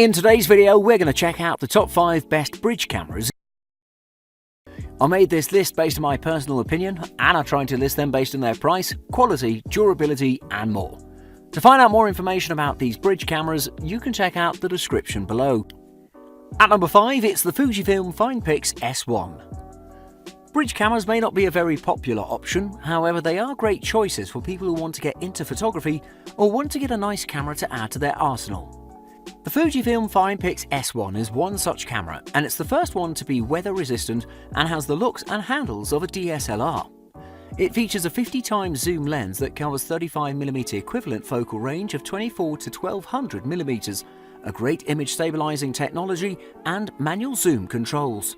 In today's video, we're going to check out the top 5 best bridge cameras. I made this list based on my personal opinion, and I tried to list them based on their price, quality, durability, and more. To find out more information about these bridge cameras, you can check out the description below. At number 5, it's the Fujifilm FinePix S1. Bridge cameras may not be a very popular option, however they are great choices for people who want to get into photography or want to get a nice camera to add to their arsenal. The Fujifilm FinePix S1 is one such camera, and it's the first one to be weather resistant and has the looks and handles of a DSLR. It features a 50x zoom lens that covers 35mm equivalent focal range of 24 to 1200mm, a great image stabilizing technology, and manual zoom controls.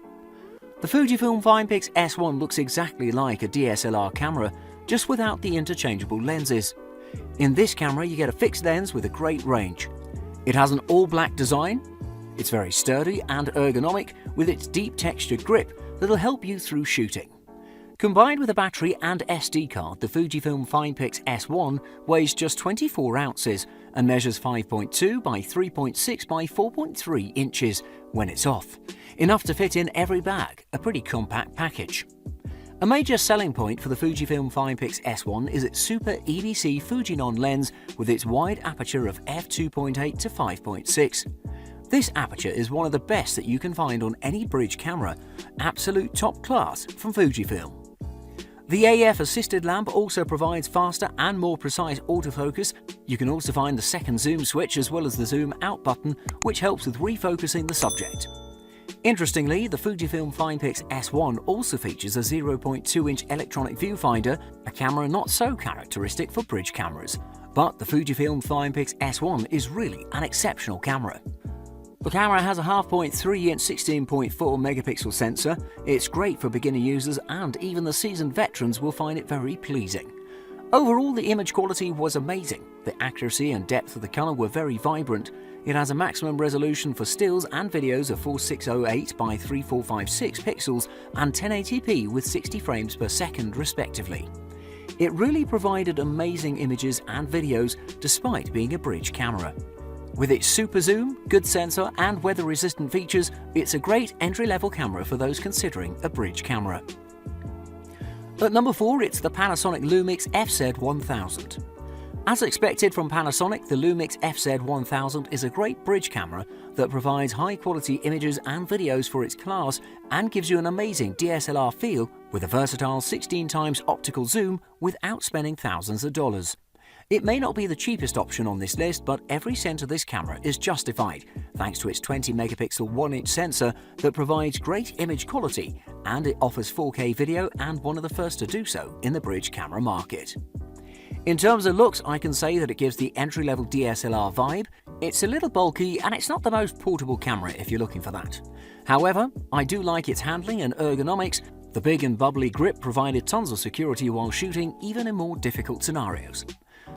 The Fujifilm FinePix S1 looks exactly like a DSLR camera, just without the interchangeable lenses. In this camera you get a fixed lens with a great range. It has an all-black design, it's very sturdy and ergonomic with its deep textured grip that'll help you through shooting. Combined with a battery and SD card, the Fujifilm FinePix S1 weighs just 24 ounces and measures 5.2 by 3.6 by 4.3 inches when it's off. Enough to fit in every bag, a pretty compact package. A major selling point for the Fujifilm FinePix S1 is its Super EVC Fujinon lens with its wide aperture of f2.8 to 5.6. This aperture is one of the best that you can find on any bridge camera, absolute top class from Fujifilm. The AF assisted lamp also provides faster and more precise autofocus. You can also find the second zoom switch as well as the zoom out button, which helps with refocusing the subject. Interestingly, the Fujifilm FinePix S1 also features a 0.2-inch electronic viewfinder, a camera not so characteristic for bridge cameras. But the Fujifilm FinePix S1 is really an exceptional camera. The camera has a 0.5-inch 16.4 megapixel sensor. It's great for beginner users, and even the seasoned veterans will find it very pleasing. Overall, the image quality was amazing. The accuracy and depth of the color were very vibrant. It has a maximum resolution for stills and videos of 4608 by 3456 pixels and 1080p with 60 frames per second respectively. It really provided amazing images and videos despite being a bridge camera. With its super zoom, good sensor and weather-resistant features, it's a great entry-level camera for those considering a bridge camera. At number 4, it's the Panasonic Lumix FZ1000. As expected from Panasonic, the Lumix FZ1000 is a great bridge camera that provides high-quality images and videos for its class and gives you an amazing DSLR feel with a versatile 16x optical zoom without spending thousands of dollars. It may not be the cheapest option on this list, but every cent of this camera is justified thanks to its 20-megapixel 1-inch sensor that provides great image quality, and it offers 4K video and one of the first to do so in the bridge camera market. In terms of looks, I can say that it gives the entry-level DSLR vibe. It's a little bulky and it's not the most portable camera if you're looking for that. However, I do like its handling and ergonomics. The big and bubbly grip provided tons of security while shooting, even in more difficult scenarios.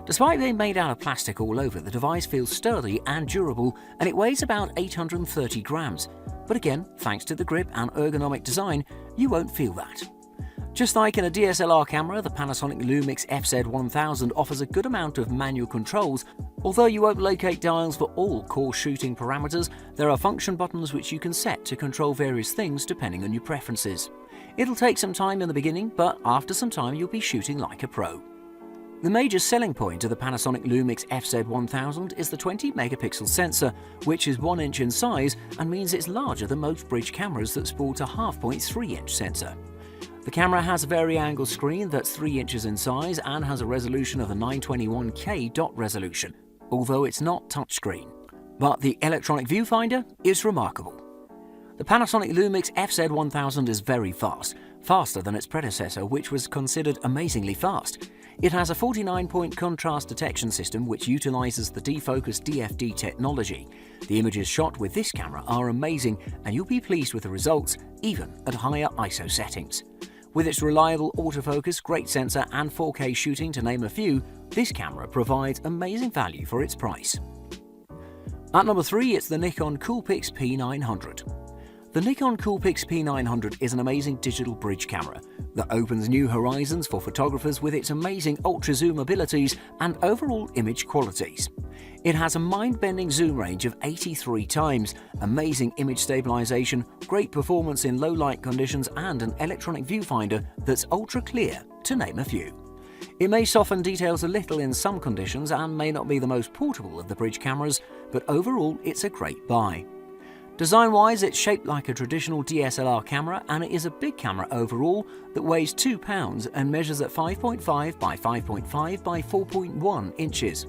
Despite being made out of plastic all over, the device feels sturdy and durable, and it weighs about 830 grams. But again, thanks to the grip and ergonomic design, you won't feel that. Just like in a DSLR camera, the Panasonic Lumix FZ1000 offers a good amount of manual controls. Although you won't locate dials for all core shooting parameters, there are function buttons which you can set to control various things depending on your preferences. It'll take some time in the beginning, but after some time you'll be shooting like a pro. The major selling point of the Panasonic Lumix FZ1000 is the 20-megapixel sensor, which is 1 inch in size and means it's larger than most bridge cameras that sport a 0.3-inch sensor. The camera has a vari-angle screen that's 3 inches in size and has a resolution of a 921K dot resolution, although it's not touchscreen. But the electronic viewfinder is remarkable. The Panasonic Lumix FZ1000 is very fast, faster than its predecessor, which was considered amazingly fast. It has a 49-point contrast detection system which utilizes the defocus DFD technology. The images shot with this camera are amazing, and you'll be pleased with the results, even at higher ISO settings. With its reliable autofocus, great sensor and 4K shooting to name a few, this camera provides amazing value for its price. At number 3, it's the Nikon Coolpix P900. The Nikon Coolpix P900 is an amazing digital bridge camera that opens new horizons for photographers with its amazing ultra-zoom abilities and overall image qualities. It has a mind-bending zoom range of 83 times, amazing image stabilization, great performance in low light conditions, and an electronic viewfinder that's ultra clear, to name a few. It may soften details a little in some conditions and may not be the most portable of the bridge cameras, but overall it's a great buy. Design-wise, it's shaped like a traditional DSLR camera, and it is a big camera overall that weighs 2 pounds and measures at 5.5 by 5.5 by 4.1 inches.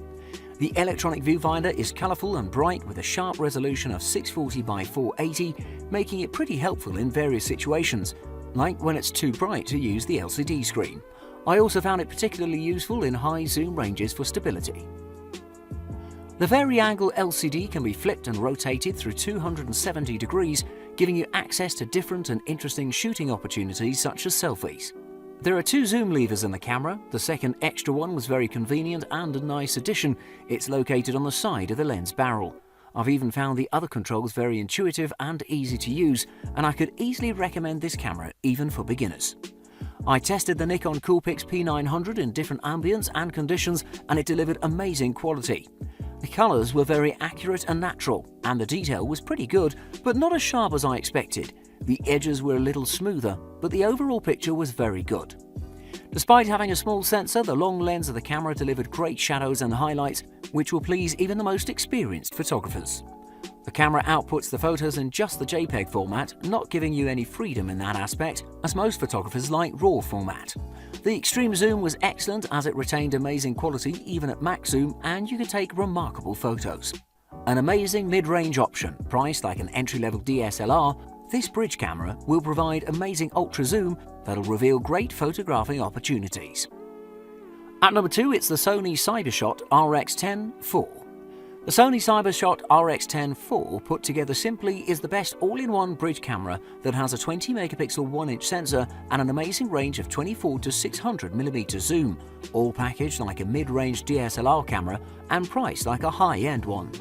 The electronic viewfinder is colourful and bright with a sharp resolution of 640 by 480, making it pretty helpful in various situations, like when it's too bright to use the LCD screen. I also found it particularly useful in high zoom ranges for stability. The vari-angle LCD can be flipped and rotated through 270 degrees, giving you access to different and interesting shooting opportunities such as selfies. There are 2 zoom levers in the camera. The second extra one was very convenient and a nice addition. It's located on the side of the lens barrel. I've even found the other controls very intuitive and easy to use, and I could easily recommend this camera even for beginners. I tested the Nikon Coolpix P900 in different ambience and conditions, and it delivered amazing quality. The colours were very accurate and natural, and the detail was pretty good, but not as sharp as I expected. The edges were a little smoother, but the overall picture was very good. Despite having a small sensor, the long lens of the camera delivered great shadows and highlights, which will please even the most experienced photographers. The camera outputs the photos in just the JPEG format, not giving you any freedom in that aspect, as most photographers like RAW format. The extreme zoom was excellent as it retained amazing quality even at max zoom, and you could take remarkable photos. An amazing mid-range option, priced like an entry-level DSLR, this bridge camera will provide amazing ultra zoom that'll reveal great photographing opportunities. At number 2, it's the Sony CyberShot RX10 IV. The Sony CyberShot RX10 IV, put together simply, is the best all-in-one bridge camera that has a 20 megapixel 1-inch sensor and an amazing range of 24 to 600mm zoom, all packaged like a mid-range DSLR camera and priced like a high-end one.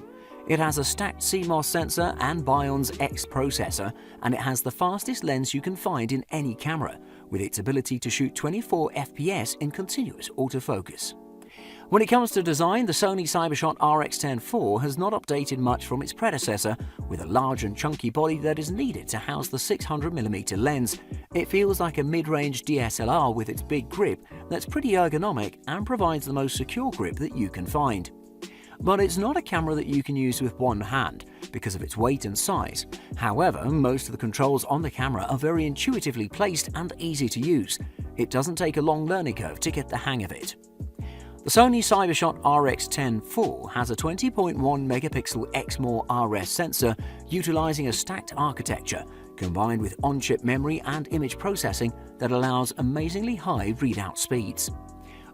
It has a stacked CMOS sensor and Bion's X processor, and it has the fastest lens you can find in any camera, with its ability to shoot 24 FPS in continuous autofocus. When it comes to design, the Sony CyberShot RX10 IV has not updated much from its predecessor, with a large and chunky body that is needed to house the 600mm lens. It feels like a mid-range DSLR with its big grip that's pretty ergonomic and provides the most secure grip that you can find. But it's not a camera that you can use with one hand because of its weight and size. However, most of the controls on the camera are very intuitively placed and easy to use. It doesn't take a long learning curve to get the hang of it. The Sony CyberShot RX10 IV has a 20.1 megapixel Exmor RS sensor utilizing a stacked architecture combined with on-chip memory and image processing that allows amazingly high readout speeds.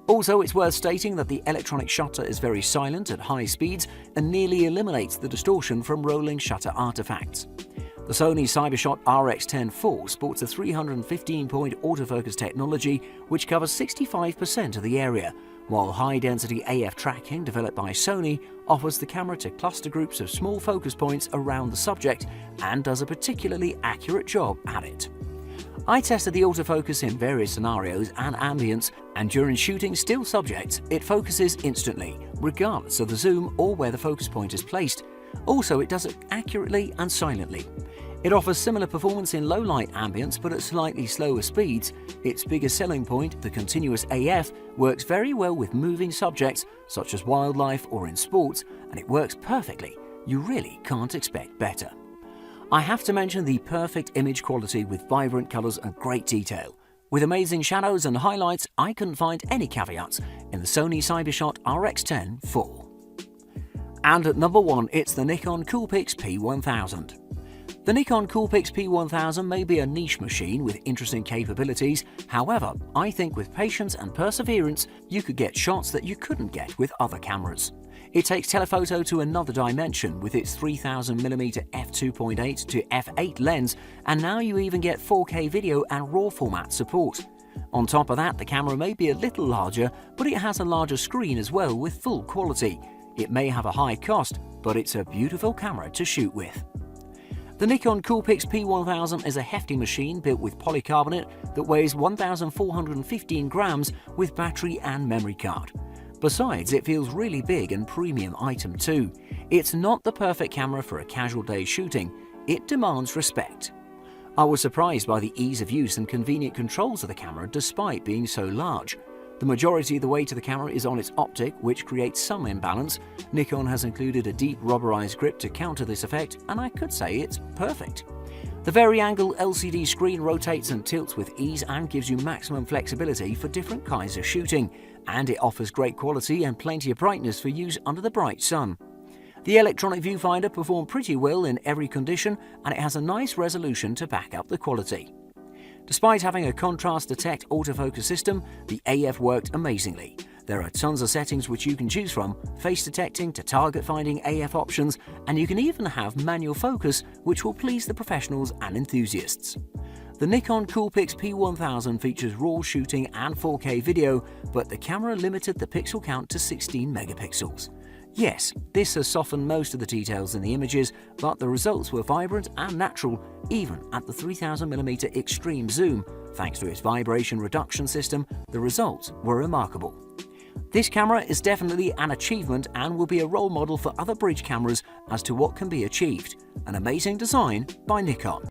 Also, it's worth stating that the electronic shutter is very silent at high speeds and nearly eliminates the distortion from rolling shutter artifacts. The Sony CyberShot RX10 IV sports a 315-point autofocus technology which covers 65% of the area, while high-density AF tracking developed by Sony offers the camera to cluster groups of small focus points around the subject and does a particularly accurate job at it. I tested the autofocus in various scenarios and ambience, and during shooting still subjects, it focuses instantly, regardless of the zoom or where the focus point is placed. Also, it does it accurately and silently. It offers similar performance in low-light ambience, but at slightly slower speeds. Its biggest selling point, the continuous AF, works very well with moving subjects, such as wildlife or in sports, and it works perfectly. You really can't expect better. I have to mention the perfect image quality with vibrant colors and great detail. With amazing shadows and highlights, I couldn't find any caveats in the Sony CyberShot RX10 IV. And at number 1, it's the Nikon Coolpix P1000. The Nikon Coolpix P1000 may be a niche machine with interesting capabilities. However, I think with patience and perseverance, you could get shots that you couldn't get with other cameras. It takes telephoto to another dimension with its 3000mm f2.8 to f8 lens, and now you even get 4K video and RAW format support. On top of that, the camera may be a little larger, but it has a larger screen as well with full quality. It may have a high cost, but it's a beautiful camera to shoot with. The Nikon Coolpix P1000 is a hefty machine built with polycarbonate that weighs 1,415 grams with battery and memory card. Besides, it feels really big and premium item too. It's not the perfect camera for a casual day's shooting. It demands respect. I was surprised by the ease of use and convenient controls of the camera despite being so large. The majority of the weight of the camera is on its optic, which creates some imbalance. Nikon has included a deep rubberized grip to counter this effect, and I could say it's perfect. The vari-angle LCD screen rotates and tilts with ease and gives you maximum flexibility for different kinds of shooting, and it offers great quality and plenty of brightness for use under the bright sun. The electronic viewfinder performed pretty well in every condition, and it has a nice resolution to back up the quality. Despite having a contrast detect autofocus system, the AF worked amazingly. There are tons of settings which you can choose from, face detecting to target finding AF options, and you can even have manual focus, which will please the professionals and enthusiasts. The Nikon Coolpix P1000 features RAW shooting and 4K video, but the camera limited the pixel count to 16 megapixels. Yes, this has softened most of the details in the images, but the results were vibrant and natural, even at the 3000mm extreme zoom. Thanks to its vibration reduction system, the results were remarkable. This camera is definitely an achievement and will be a role model for other bridge cameras as to what can be achieved. An amazing design by Nikon.